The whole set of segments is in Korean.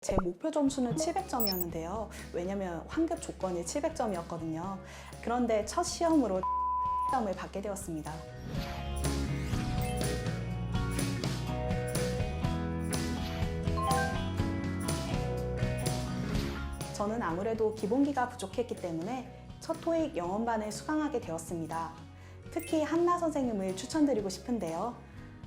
제 목표 점수는 700점이었는데요. 왜냐면 환급 조건이 700점이었거든요. 그런데 첫 시험으로 점을 받게 되었습니다. 저는 아무래도 기본기가 부족했기 때문에 첫 토익 영어반을 수강하게 되었습니다. 특히 한나 선생님을 추천드리고 싶은데요.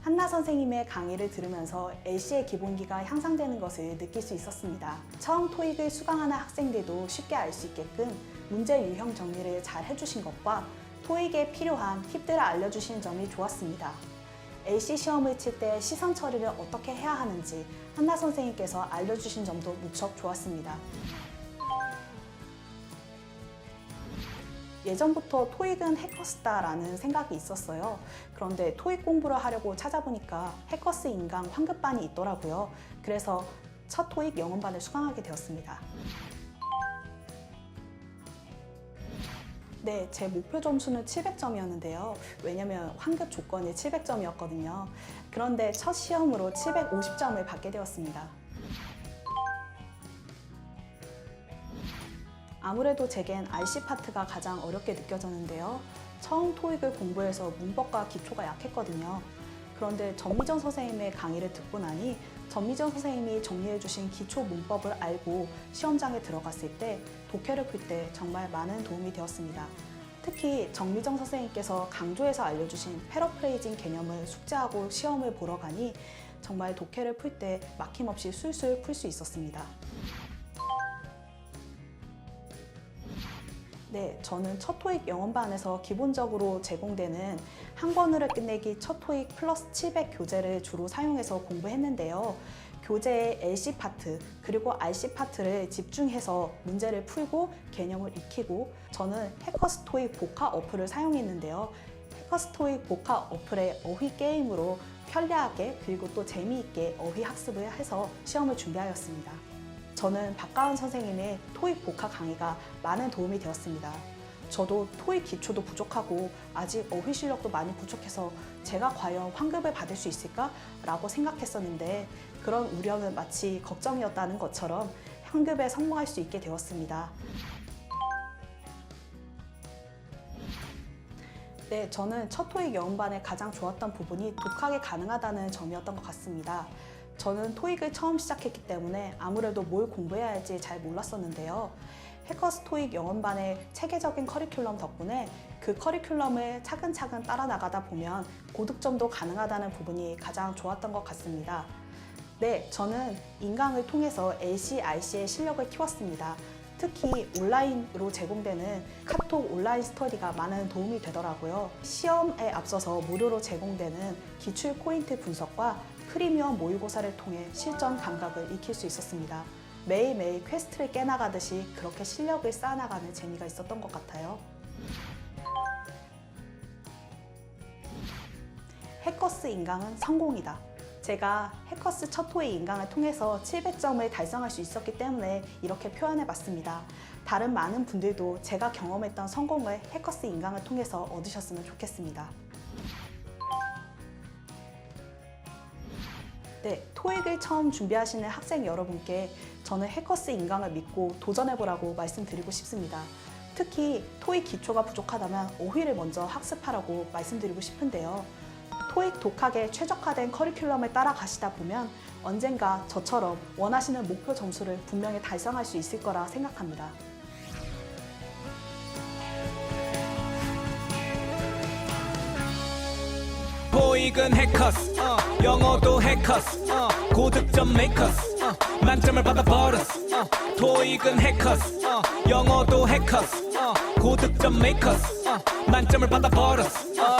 한나 선생님의 강의를 들으면서 LC의 기본기가 향상되는 것을 느낄 수 있었습니다. 처음 토익을 수강하는 학생들도 쉽게 알 수 있게끔 문제 유형 정리를 잘 해주신 것과 토익에 필요한 팁들을 알려주신 점이 좋았습니다. LC 시험을 칠 때 시선 처리를 어떻게 해야 하는지 한나 선생님께서 알려주신 점도 무척 좋았습니다. 예전부터 토익은 해커스다라는 생각이 있었어요. 그런데 토익 공부를 하려고 찾아보니까 해커스 인강 환급반이 있더라고요. 그래서 첫 토익 영어반을 수강하게 되었습니다. 네, 제 목표 점수는 700점이었는데요. 왜냐면 환급 조건이 700점이었거든요. 그런데 첫 시험으로 750점을 받게 되었습니다. 아무래도 제겐 RC 파트가 가장 어렵게 느껴졌는데요. 처음 토익을 공부해서 문법과 기초가 약했거든요. 그런데 전미정 선생님의 강의를 듣고 나니 전미정 선생님이 정리해주신 기초 문법을 알고 시험장에 들어갔을 때 독해를 풀 때 정말 많은 도움이 되었습니다. 특히 정미정 선생님께서 강조해서 알려주신 패러프레이징 개념을 숙지하고 시험을 보러 가니 정말 독해를 풀 때 막힘없이 술술 풀 수 있었습니다. 네, 저는 첫 토익 영어반에서 기본적으로 제공되는 한 권으로 끝내기 첫 토익 플러스 700 교재를 주로 사용해서 공부했는데요. 교재의 LC 파트 그리고 RC 파트를 집중해서 문제를 풀고 개념을 익히고 저는 해커스 토익 복화 어플을 사용했는데요. 해커스 토익 복화 어플의 어휘 게임으로 편리하게 그리고 또 재미있게 어휘 학습을 해서 시험을 준비하였습니다. 저는 박가은 선생님의 토익 복화 강의가 많은 도움이 되었습니다. 저도 토익 기초도 부족하고 아직 어휘 실력도 많이 부족해서 제가 과연 환급을 받을 수 있을까? 라고 생각했었는데 그런 우려는 마치 걱정이었다는 것처럼 환급에 성공할 수 있게 되었습니다. 네, 저는 첫 토익 영어반의 가장 좋았던 부분이 독학이 가능하다는 점이었던 것 같습니다. 저는 토익을 처음 시작했기 때문에 아무래도 뭘 공부해야 할지 잘 몰랐었는데요. 해커스 토익 영어반의 체계적인 커리큘럼 덕분에 그 커리큘럼을 차근차근 따라 나가다 보면 고득점도 가능하다는 부분이 가장 좋았던 것 같습니다. 네, 저는 인강을 통해서 LC, RC의 실력을 키웠습니다. 특히 온라인으로 제공되는 카톡 온라인 스터디가 많은 도움이 되더라고요. 시험에 앞서서 무료로 제공되는 기출 포인트 분석과 프리미엄 모의고사를 통해 실전 감각을 익힐 수 있었습니다. 매일매일 퀘스트를 깨나가듯이 그렇게 실력을 쌓아나가는 재미가 있었던 것 같아요. 해커스 인강은 성공이다. 제가 해커스 첫 토익 인강을 통해서 700점을 달성할 수 있었기 때문에 이렇게 표현해봤습니다. 다른 많은 분들도 제가 경험했던 성공을 해커스 인강을 통해서 얻으셨으면 좋겠습니다. 네, 토익을 처음 준비하시는 학생 여러분께 저는 해커스 인강을 믿고 도전해보라고 말씀드리고 싶습니다. 특히 토익 기초가 부족하다면 어휘를 먼저 학습하라고 말씀드리고 싶은데요. 토익 독학에 최적화된 커리큘럼을 따라가시다 보면 언젠가 저처럼 원하시는 목표 점수를 분명히 달성할 수 있을 거라 생각합니다. 토익은 해커스 영어도 해커스 고득점 메이커스 만점을 받아버렸어 토익은 해커스 영어도 해커스 고득점 메이커스 만점을 받아버렸어